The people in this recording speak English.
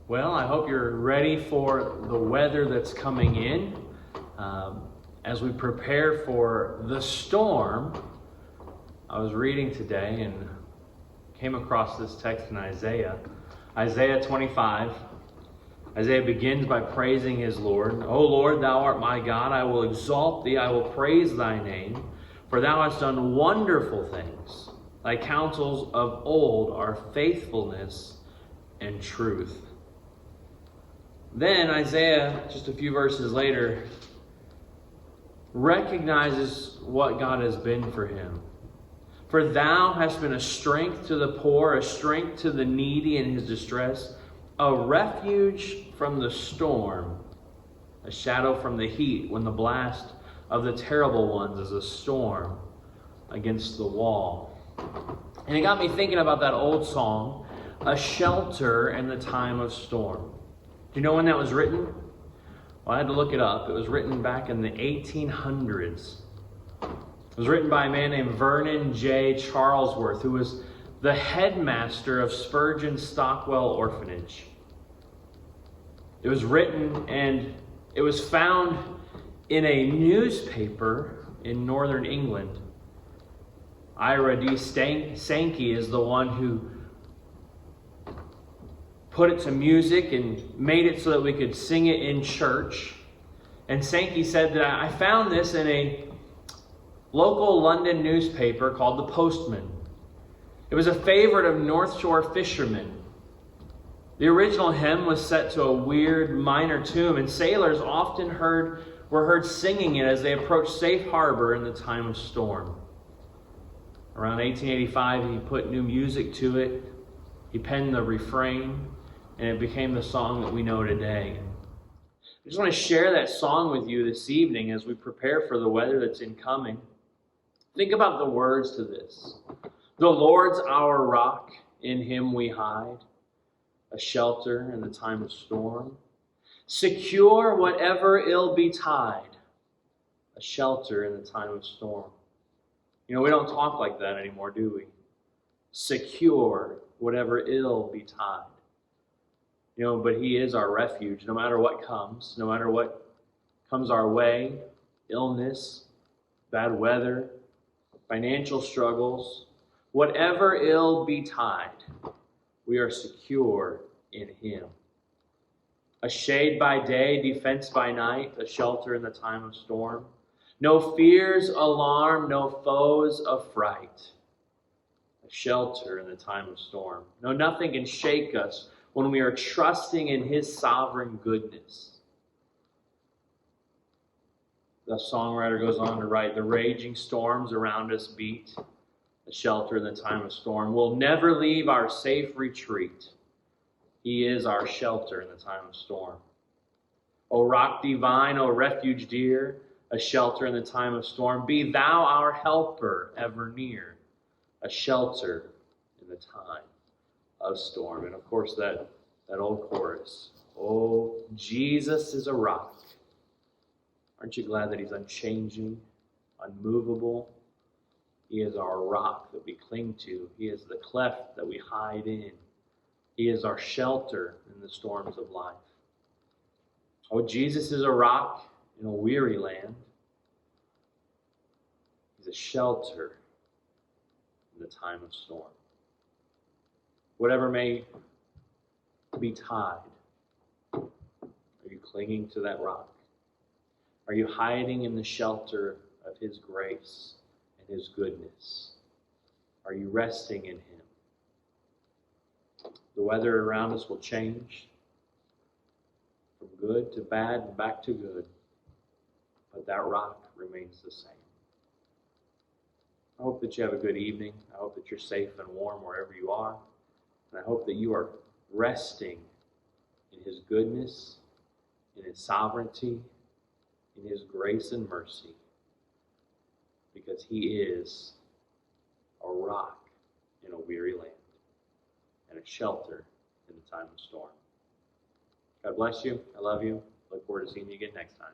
Well, I hope you're ready for the weather that's coming in. As we prepare for the storm, I was reading today and came across this text in Isaiah 25. Isaiah begins by praising his Lord. O Lord, thou art my God. I will exalt thee. I will praise thy name. For thou hast done wonderful things. Thy counsels of old are faithfulness and truth. Then Isaiah, just a few verses later, recognizes what God has been for him. For thou hast been a strength to the poor, a strength to the needy in his distress, a refuge from the storm, a shadow from the heat when the blast of the terrible ones is a storm against the wall. And it got me thinking about that old song, A Shelter in the Time of Storm. Do you know when that was written? Well, I had to look it up. It was written back in the 1800s. It was written by a man named Vernon J. Charlesworth, who was the headmaster of Spurgeon Stockwell Orphanage. It was written and it was found in a newspaper in northern England. Ira D. Sankey is the one who put it to music and made it so that we could sing it in church. And Sankey said that I found this in a local London newspaper called The Postman. It was a favorite of North Shore fishermen. The original hymn was set to a weird minor tune, and sailors often were heard singing it as they approached safe harbor in the time of storm. Around 1885, he put new music to it. He penned the refrain, and it became the song that we know today. I just want to share that song with you this evening as we prepare for the weather that's incoming. Think about the words to this. The Lord's our rock, in him we hide, a shelter in the time of storm. Secure whatever ill betide, a shelter in the time of storm. You know, we don't talk like that anymore, do we? Secure whatever ill betide. You know, but he is our refuge no matter what comes, no matter what comes our way, illness, bad weather, financial struggles, whatever ill betide, we are secure in him. A shade by day, defense by night, a shelter in the time of storm. No fears, alarm, no foes of fright, a shelter in the time of storm. No, nothing can shake us when we are trusting in his sovereign goodness. The songwriter goes on to write, the raging storms around us beat, a shelter in the time of storm. We'll never leave our safe retreat. He is our shelter in the time of storm. O rock divine, O refuge dear, a shelter in the time of storm. Be thou our helper ever near, a shelter in the time of storm. And of course that old chorus, oh, Jesus is a rock. Aren't you glad that he's unchanging, unmovable? He is our rock that we cling to. He is the cleft that we hide in. He is our shelter in the storms of life. Oh, Jesus is a rock in a weary land. He's a shelter in the time of storm. Whatever may betide, are you clinging to that rock? Are you hiding in the shelter of his grace and his goodness? Are you resting in him? The weather around us will change from good to bad and back to good, but that rock remains the same. I hope that you have a good evening. I hope that you're safe and warm wherever you are. And I hope that you are resting in his goodness, in his sovereignty, in his grace and mercy, because he is a rock in a weary land and a shelter in the time of storm. God bless you. I love you. Look forward to seeing you again next time.